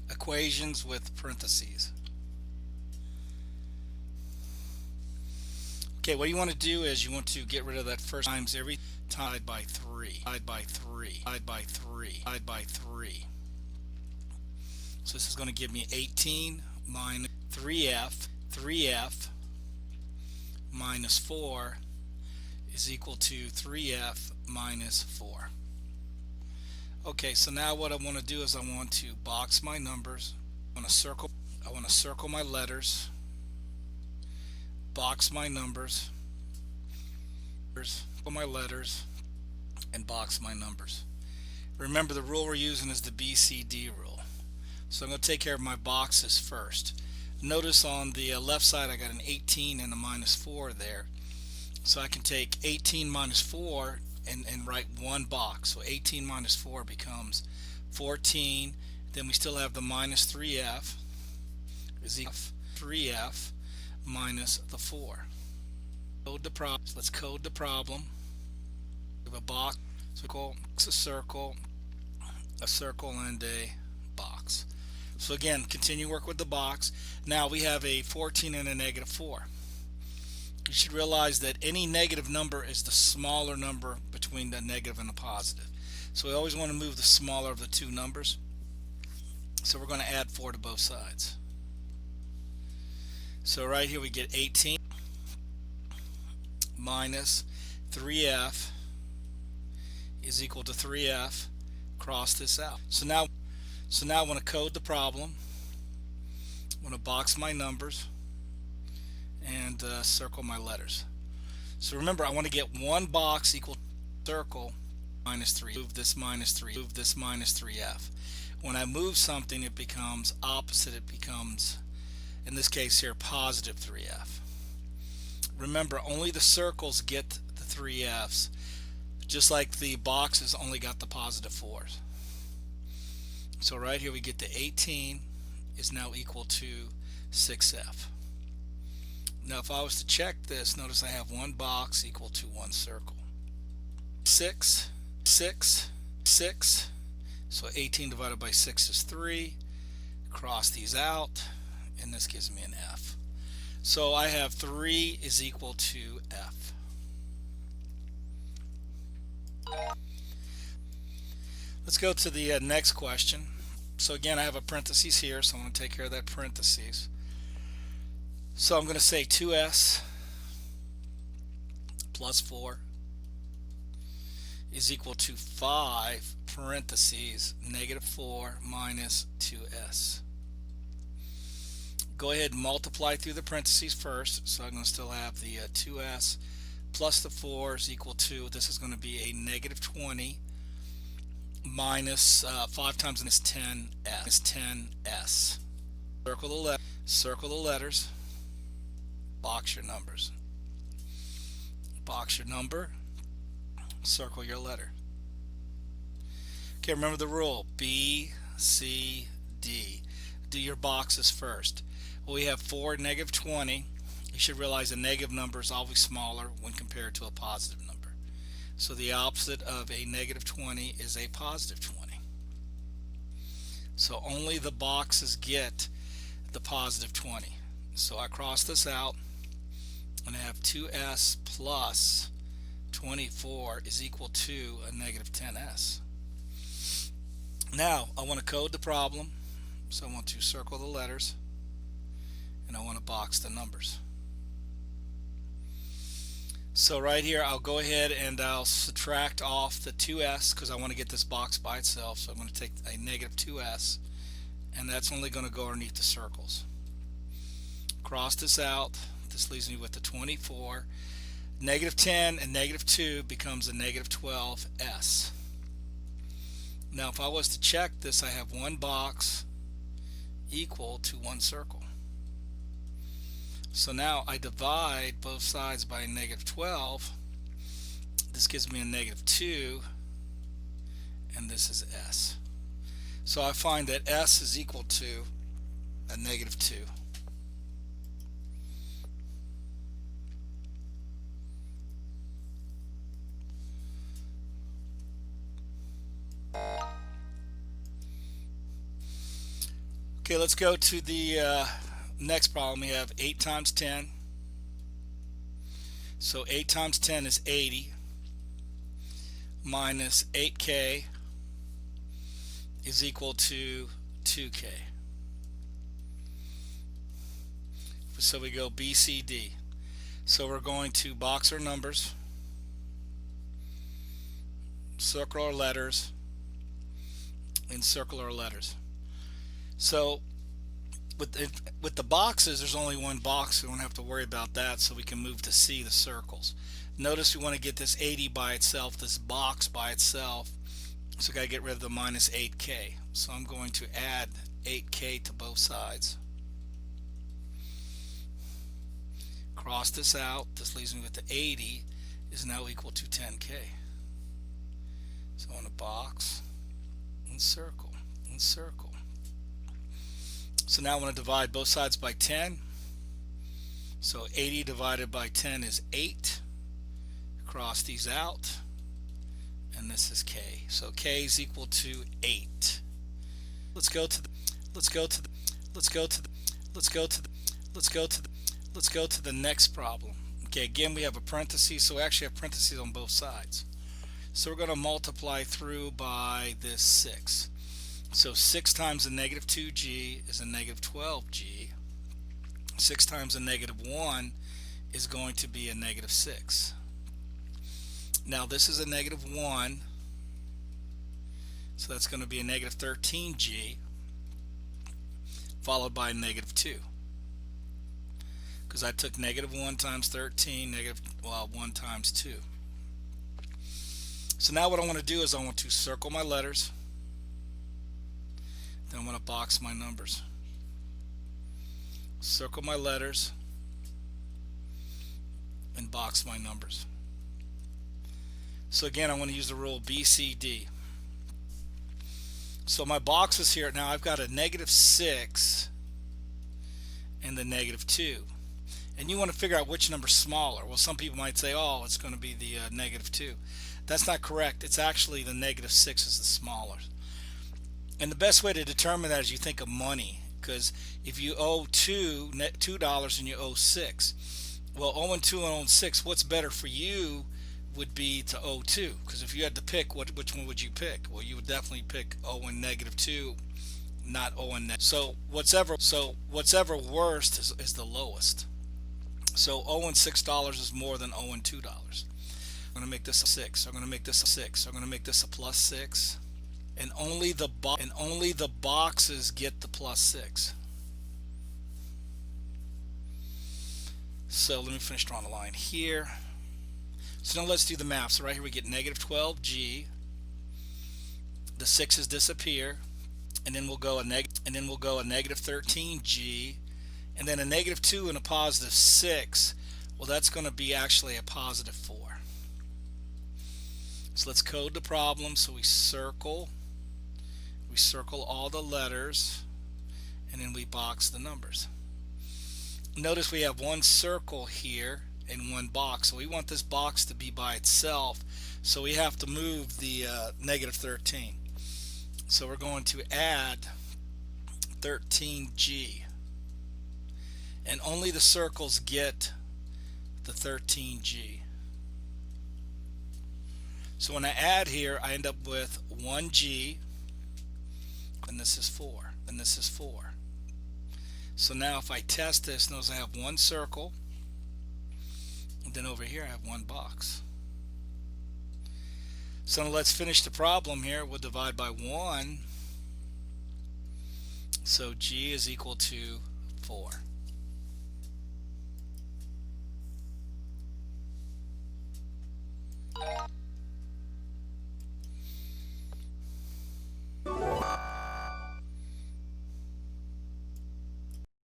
equations with parentheses. Okay, what you want to do is you want to get rid of that first times every divide by 3, divide by 3, divide by 3, divide by 3. So this is going to give me 18 minus 3f minus 4 is equal to 3f minus 4. Okay, so now what I want to do is I want to box my numbers. I want to circle my letters, box my numbers, my letters, and box my numbers. Remember, the rule we're using is the BCD rule. So I'm going to take care of my boxes first. Notice on the left side I got an 18 and a minus 4 there. So I can take 18 minus 4 and write one box. So 18 minus 4 becomes 14. Then we still have the minus 3f is equal to 3f minus the 4. Code the problem. Let's code the problem. We have a box, a circle, and a box. So again, continue work with the box. Now we have a 14 and a negative 4. You should realize that any negative number is the smaller number between the negative and the positive. So we always want to move the smaller of the two numbers. So we're going to add 4 to both sides. So right here we get 18 minus 3f is equal to 3f. Cross this out. So now I want to code the problem. I want to box my numbers and circle my letters. So remember, I want to get one box equal to circle minus 3. Move this minus 3. Move this minus 3f. When I move something, it becomes opposite. It becomes, in this case here, positive 3f. Remember, only the circles get the 3f's, just like the boxes only got the positive 4's. So right here we get the 18 is now equal to 6f. Now if I was to check this, notice I have one box equal to one circle. 6, 6, 6. So 18 divided by 6 is 3. Cross these out, and this gives me an f. So I have 3 is equal to f. Let's go to the next question. So again, I have a parentheses here, so I'm going to take care of that parentheses. So I'm going to say 2s plus 4 is equal to 5 parentheses negative 4 minus 2s. Go ahead and multiply through the parentheses first. So I'm going to still have the 2s plus the 4 is equal to, this is going to be a negative 20 minus 5 times is 10s. Is 10s. Circle the letters. Box your numbers. Box your number. Circle your letter. Okay, remember the rule: B, C, D. Do your boxes first. Well, we have 4, negative 20. You should realize a negative number is always smaller when compared to a positive number. So the opposite of a negative 20 is a positive 20. So only the boxes get the positive 20. So I cross this out and I have 2s plus 24 is equal to a negative 10s. Now I want to code the problem. So I want to circle the letters and I want to box the numbers. So right here I'll go ahead and I'll subtract off the 2s because I want to get this box by itself. So I'm going to take a negative 2s, and that's only going to go underneath the circles. Cross this out. This leaves me with the 24. Negative 10 and negative 2 becomes a negative 12s. Now if I was to check this, I have one box equal to one circle. So now I divide both sides by a negative 12. This gives me a negative 2, and this is s. So I find that s is equal to a negative 2. Okay, let's go to the next problem. We have 8 times 10. So 8 times 10 is 80 minus 8k is equal to 2k. So we go B, C, D. So we're going to box our numbers, circle our letters, and circle our letters. So with the boxes, there's only one box. We don't have to worry about that, so we can move to C, the circles. Notice we want to get this 80 by itself, this box by itself, so we got to get rid of the minus 8k. So I'm going to add 8k to both sides. Cross this out. This leaves me with the 80 is now equal to 10k. So I want to box and circle and circle. So now I want to divide both sides by 10. So 80 divided by 10 is 8. Cross these out, and this is k. So k is equal to 8. Let's go to the next problem. Okay, again we have a parenthesis, so we actually have parentheses on both sides. So we're going to multiply through by this 6. So 6 times a negative 2g is a negative 12g. 6 times a negative 1 is going to be a negative 6. Now this is a negative 1, so that's going to be a negative 13g followed by a negative 2. Because I took negative 1 times 13, 1 times 2. So now what I want to do is I want to circle my letters. Then I'm going to box my numbers. Circle my letters and box my numbers. So again, I'm going to use the rule BCD. So my boxes here, now I've got a negative 6 and the negative 2. And you want to figure out which number's smaller. Well, some people might say, oh, it's going to be the negative 2. That's not correct. It's actually the negative 6 is the smaller. And the best way to determine that is you think of money. Because if you owe $2 and you owe 6, well, owing 2 and owing 6, what's better for you would be to owe 2. Because if you had to pick, which one would you pick? Well, you would definitely pick owing negative 2, not owing net. So whatever worst is the lowest. So owing $6 is more than owing $2. I'm going to make this a 6. I'm going to make this a 6. I'm going to make this a plus 6. And only the boxes get the plus 6. So let me finish drawing the line here. So now let's do the math. So right here we get negative 12g. The 6's disappear, and then we'll go a negative 13g, and then a negative 2 and a positive 6. Well, that's going to be actually a positive 4. So let's code the problem. So we circle all the letters, and then we box the numbers. Notice we have one circle here and one box, so we want this box to be by itself, so we have to move the negative 13. So we're going to add 13g, and only the circles get the 13g. So when I add here, I end up with 1g, and this is 4, and this is 4. So now if I test this, notice I have one circle, and then over here I have one box. So now let's finish the problem here. We'll divide by 1. So g is equal to 4.